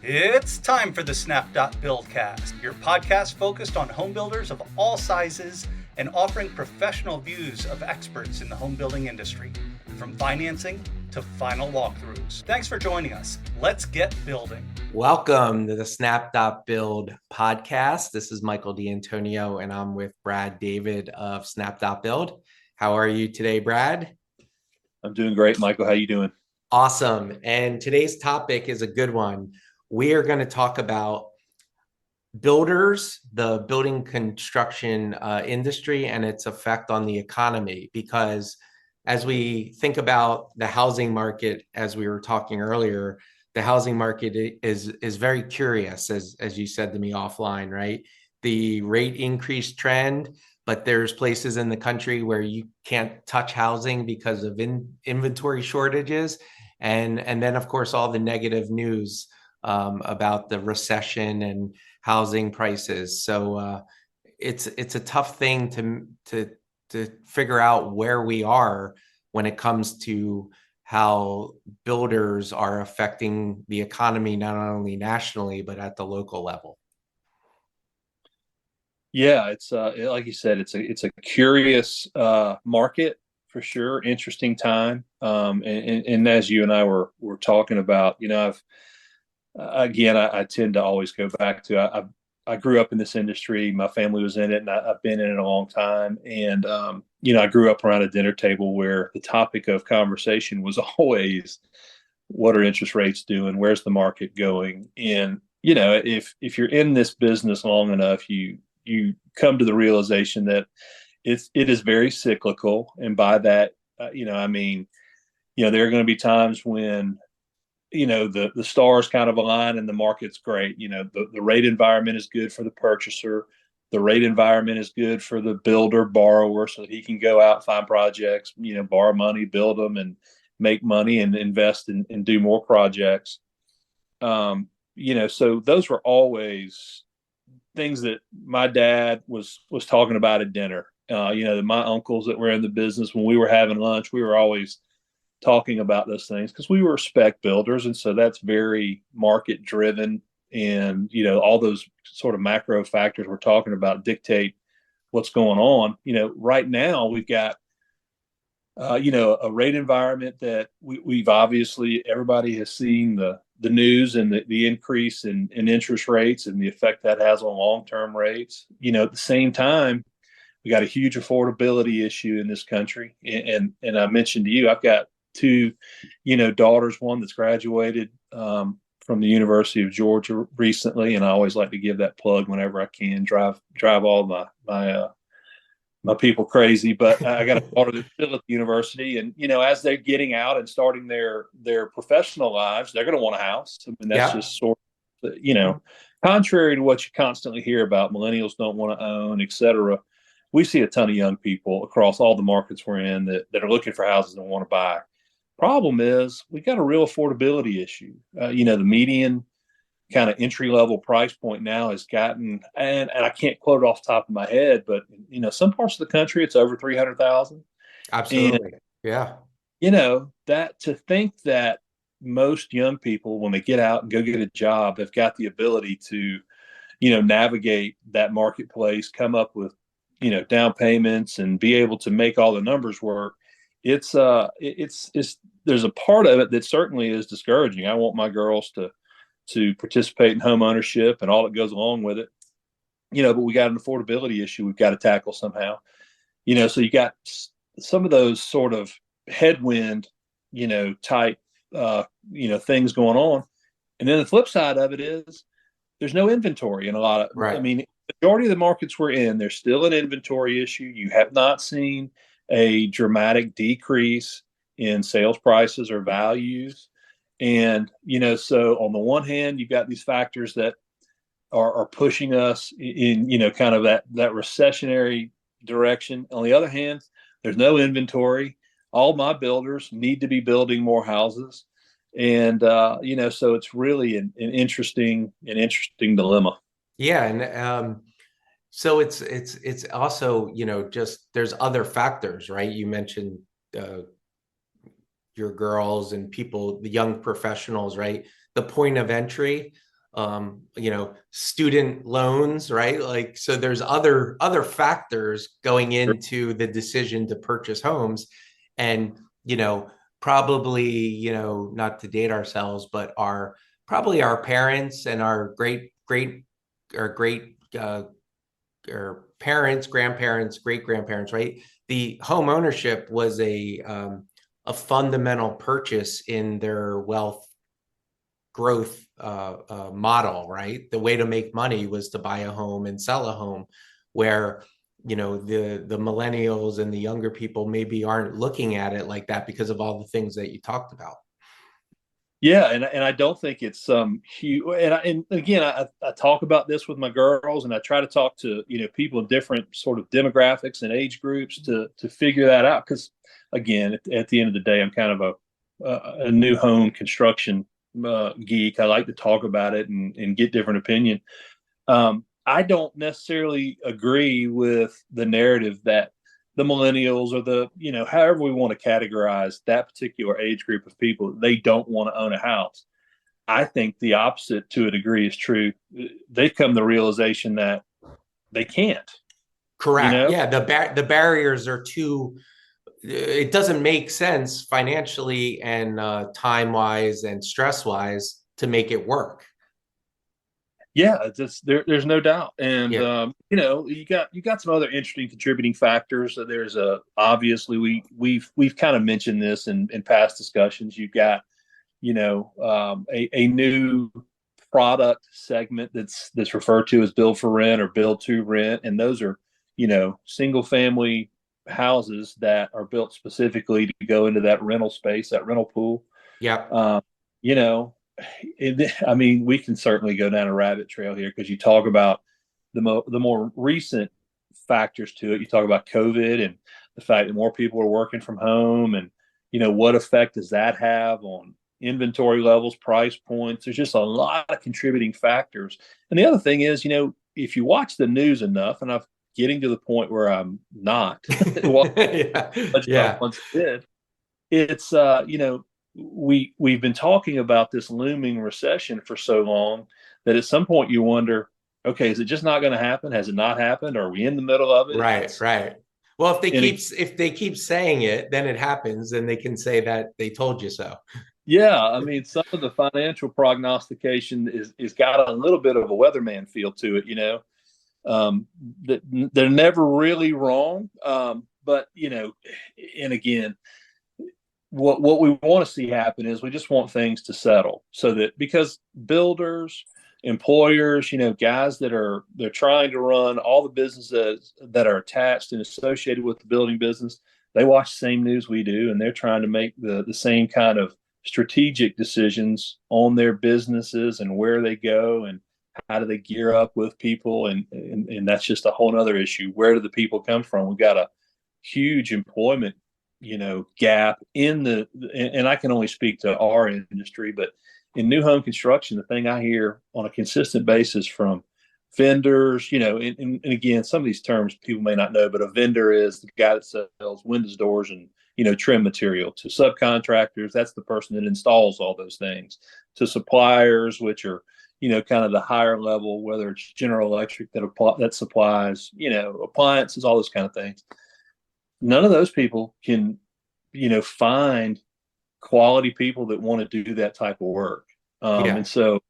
It's time for the Snap.Buildcast, your podcast focused on home builders of all sizes and offering professional views of experts in the home building industry, from financing to final walkthroughs. Thanks for joining us. Let's get building. Welcome to the Snap.Build podcast. This is Michael D'Antonio, and I'm with Brad David of Snap.Build. How are you today, Brad? I'm doing great, Michael. How you doing? Awesome. And today's topic is a good one. We are going to talk about builders, the building construction industry, and its effect on the economy. Because as we think about the housing market, as we were talking earlier, the housing market is very curious, as you said to me offline, right? The rate increase trend, but there's places in the country where you can't touch housing because of inventory shortages. And then, of course, all the negative news about the recession and housing prices. So it's a tough thing to figure out where we are when it comes to how builders are affecting the economy, not only nationally, but at the local level. Yeah, it's like you said, it's a curious market for sure. Interesting time. And as you and I were talking about, I tend to always go back to I grew up in this industry. My family was in it, and I've been in it a long time. And I grew up around a dinner table where the topic of conversation was always, what are interest rates doing? Where's the market going? And if you're in this business long enough, you come to the realization that it is very cyclical, and by that, there are going to be times when the stars kind of align and the market's great. The rate environment is good for the purchaser. The rate environment is good for the builder borrower, so that he can go out, find projects, borrow money, build them, and make money and invest and do more projects. So those were always things that my dad was talking about at dinner. My uncles that were in the business, when we were having lunch, we were always talking about those things because we were spec builders, and so that's very market driven. And all those sort of macro factors we're talking about dictate what's going on. Right now we've got a rate environment that we've obviously, everybody has seen the news and the increase in interest rates and the effect that has on long-term rates. At the same time, we got a huge affordability issue in this country. And I mentioned to you, I've got two, daughters, one that's graduated from the University of Georgia recently. And I always like to give that plug whenever I can, drive all my people crazy, but I got a daughter that's still at the university, and as they're getting out and starting their professional lives, they're going to want a house. I mean, that's just sort of, contrary to what you constantly hear about, millennials don't want to own, et cetera. We see a ton of young people across all the markets we're in that are looking for houses and want to buy. Problem is, we got a real affordability issue. The median kind of entry level price point now has gotten, and I can't quote it off the top of my head, but some parts of the country it's over 300,000. Absolutely. Yeah. That, to think that most young people, when they get out and go get a job, have got the ability to navigate that marketplace, come up with down payments, and be able to make all the numbers work. It's there's a part of it that certainly is discouraging. I want my girls to participate in home ownership and all that goes along with it, but we got an affordability issue we've got to tackle somehow. So you got some of those sort of headwind, type, things going on. And then the flip side of it is there's no inventory in a lot of, right. I mean, the majority of the markets we're in, there's still an inventory issue. You have not seen a dramatic decrease in sales prices or values. And, so on the one hand, you've got these factors that are pushing us in, kind of that recessionary direction. On the other hand, there's no inventory. All my builders need to be building more houses. And, so it's really an interesting dilemma. Yeah. And so it's also, just there's other factors, right? You mentioned your girls and people, the young professionals, right? The point of entry. student loans, right? Like, so there's other factors going into the decision to purchase homes. And, probably, not to date ourselves, but probably our parents and our great or parents, grandparents, great grandparents, right? The home ownership was a fundamental purchase in their wealth growth model, right? The way to make money was to buy a home and sell a home, where the millennials and the younger people maybe aren't looking at it like that because of all the things that you talked about. Yeah, and I don't think it's huge. And again, I talk about this with my girls, and I try to talk to people in different sort of demographics and age groups to figure that out. Because again, at the end of the day, I'm kind of a new home construction geek. I like to talk about it and get different opinion. I don't necessarily agree with the narrative that the millennials or the however we want to categorize that particular age group of people, they don't want to own a house. I think the opposite to a degree is true. They've come to the realization that they can't. Correct. Yeah, the barriers are too. It doesn't make sense financially and time wise and stress wise to make it work. Yeah, there's no doubt. And Yeah. you got some other interesting contributing factors. So there's obviously we've kind of mentioned this in past discussions. You've got a new product segment that's referred to as build for rent or build to rent, and those are single family houses that are built specifically to go into that rental space, that rental pool. Yeah. You know, I mean, we can certainly go down a rabbit trail here because you talk about the more recent factors to it. You talk about COVID and the fact that more people are working from home, and what effect does that have on inventory levels, price points? There's just a lot of contributing factors. And the other thing is, if you watch the news enough, and I'm getting to the point where I'm not, yeah. once did, it's we've been talking about this looming recession for so long that at some point you wonder, okay, is it just not going to happen? Has it not happened? Are we in the middle of it? Right. Well, if they keep saying it, then it happens, and they can say that they told you so. Yeah, I mean, some of the financial prognostication is got a little bit of a weatherman feel to it. They're never really wrong, but and again, what we want to see happen is we just want things to settle, so that because builders, employers, guys they're trying to run all the businesses that are attached and associated with the building business, they watch the same news we do, and they're trying to make the same kind of strategic decisions on their businesses and where they go and how do they gear up with people, and that's just a whole other issue. Where do the people come from? We've got a huge employment gap and I can only speak to our industry, but in new home construction, the thing I hear on a consistent basis from vendors, and again, some of these terms people may not know, but a vendor is the guy that sells windows, doors, and trim material. To subcontractors, that's the person that installs all those things. To suppliers, which are kind of the higher level, whether it's General Electric that supplies appliances, all those kind of things. None of those people can find quality people that want to do that type of work. And so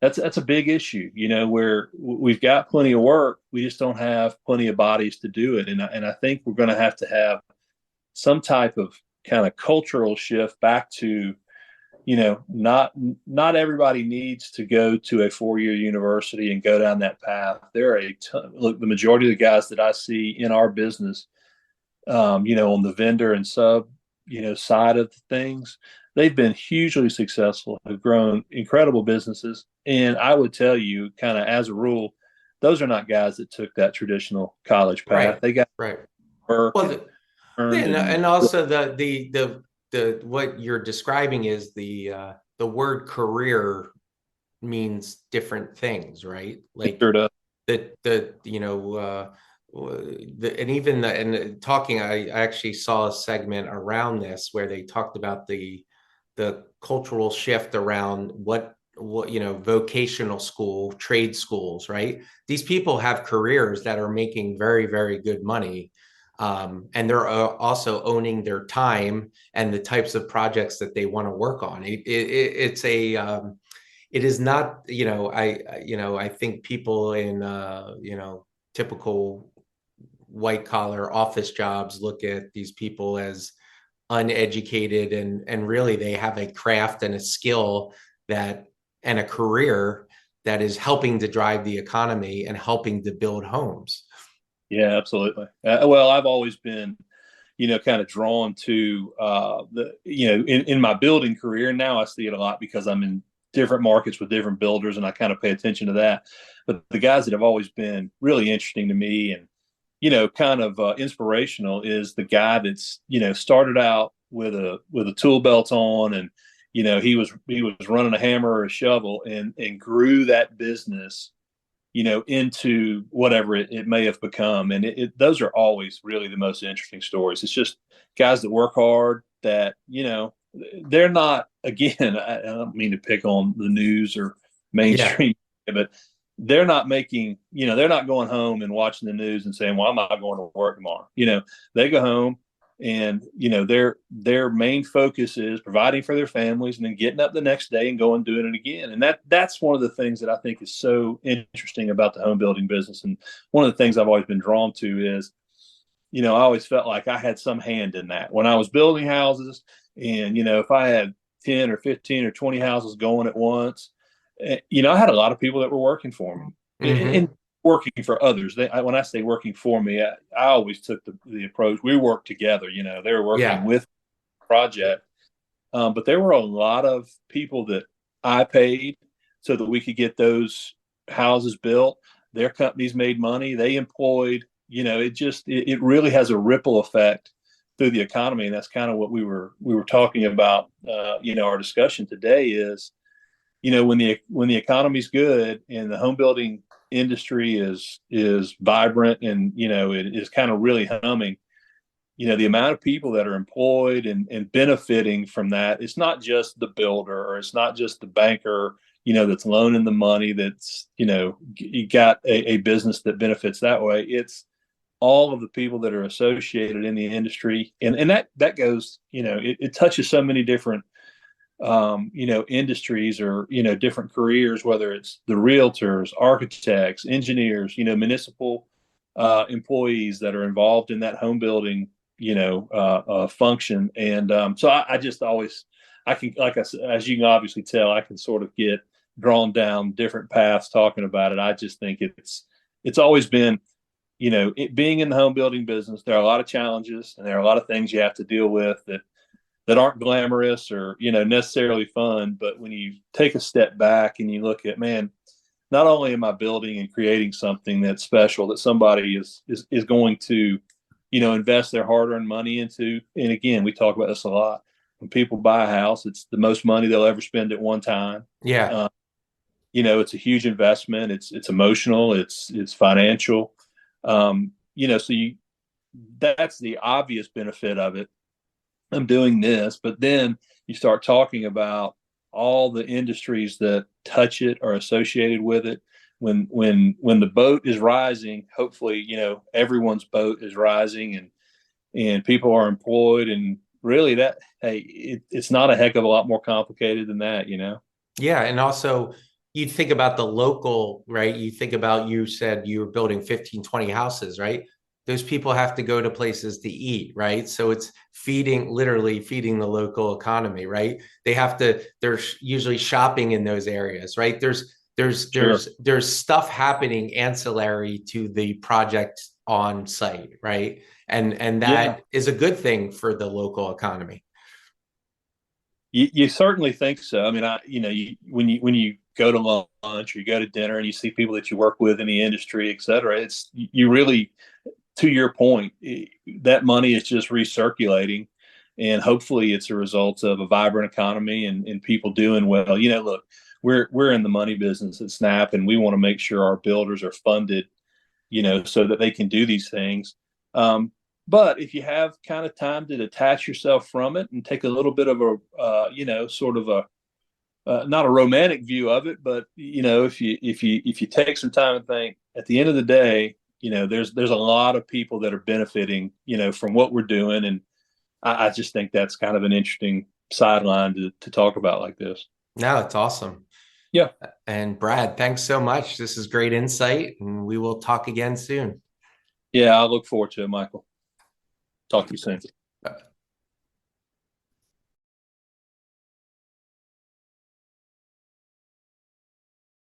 that's a big issue, where we've got plenty of work, we just don't have plenty of bodies to do it. And I think we're going to have some type of kind of cultural shift back to, not everybody needs to go to a 4-year university and go down that path. There are a ton. Look, the majority of the guys that I see in our business, on the vendor and sub, side of things, they've been hugely successful, have grown incredible businesses. And I would tell you, kind of as a rule, those are not guys that took that traditional college path. Right. They got work. Well, and also the what you're describing is the word career means different things, right? Like I actually saw a segment around this where they talked about the cultural shift around vocational school, trade schools, right? These people have careers that are making very, very good money. And they're also owning their time and the types of projects that they want to work on. It is not, I think people in, typical white collar office jobs look at these people as uneducated, and really they have a craft and a skill that, and a career that is helping to drive the economy and helping to build homes. Yeah, absolutely. Well, I've always been, kind of drawn to in my building career. Now I see it a lot because I'm in different markets with different builders, and I kind of pay attention to that. But the guys that have always been really interesting to me and kind of inspirational is the guy that's started out with a tool belt on, and he was running a hammer or a shovel, and grew that business into whatever it may have become. And those are always really the most interesting stories. It's just guys that work hard, that they're not, again, I don't mean to pick on the news or mainstream, but they're not making, they're not going home and watching the news and saying, well, I'm not going to work tomorrow. They go home and, their main focus is providing for their families and then getting up the next day and going and doing it again. And that's one of the things that I think is so interesting about the home building business. And one of the things I've always been drawn to is, I always felt like I had some hand in that when I was building houses. And, if I had 10 or 15 or 20 houses going at once, I had a lot of people that were working for me. Mm-hmm. And working for others. When I say working for me, I always took the approach. We worked together. They were working with the project. But there were a lot of people that I paid so that we could get those houses built. Their companies made money. They employed, it really has a ripple effect through the economy. And that's kind of what we were talking about. Our discussion today is, when the economy's good and the home building industry is vibrant and it is kind of really humming, the amount of people that are employed and benefiting from that, it's not just the builder, or it's not just the banker that's loaning the money, that's you got a business that benefits that way. It's all of the people that are associated in the industry, and that goes, it touches so many different industries, or different careers, whether it's the realtors, architects, engineers, municipal employees that are involved in that home building function. And so I just always, I can, like I said, as you can obviously tell, I can sort of get drawn down different paths talking about it. I just think it's always been, it being in the home building business, there are a lot of challenges and there are a lot of things you have to deal with that aren't glamorous or, necessarily fun. But when you take a step back and you look at, man, not only am I building and creating something that's special, that somebody is going to, invest their hard-earned money into. And again, we talk about this a lot. When people buy a house, it's the most money they'll ever spend at one time. Yeah. It's a huge investment. It's emotional. It's financial. So that's the obvious benefit of it. I'm doing this, but then you start talking about all the industries that touch it or associated with it. When the boat is rising, hopefully, everyone's boat is rising and people are employed, and really it's not a heck of a lot more complicated than that, Yeah. And also you think about the local, right? You think about, you said you were building 15, 20 houses, right? Those people have to go to places to eat, right? So it's literally feeding the local economy, right? They're usually shopping in those areas, right? There's stuff happening ancillary to the project on site, right? And that is a good thing for the local economy. You certainly think so. I mean, when you go to lunch or you go to dinner and you see people that you work with in the industry, et cetera, you really, to your point, that money is just recirculating, and hopefully it's a result of a vibrant economy and people doing well. Look, we're in the money business at Snap, and we want to make sure our builders are funded, so that they can do these things. But if you have kind of time to detach yourself from it and take a little bit of a, sort of not a romantic view of it, but if you take some time and think, at the end of the day, there's a lot of people that are benefiting, from what we're doing, and I just think that's kind of an interesting sideline to talk about like this. No, it's awesome. Yeah. And Brad, thanks so much. This is great insight, and we will talk again soon. Yeah, I look forward to it, Michael. Talk to you soon.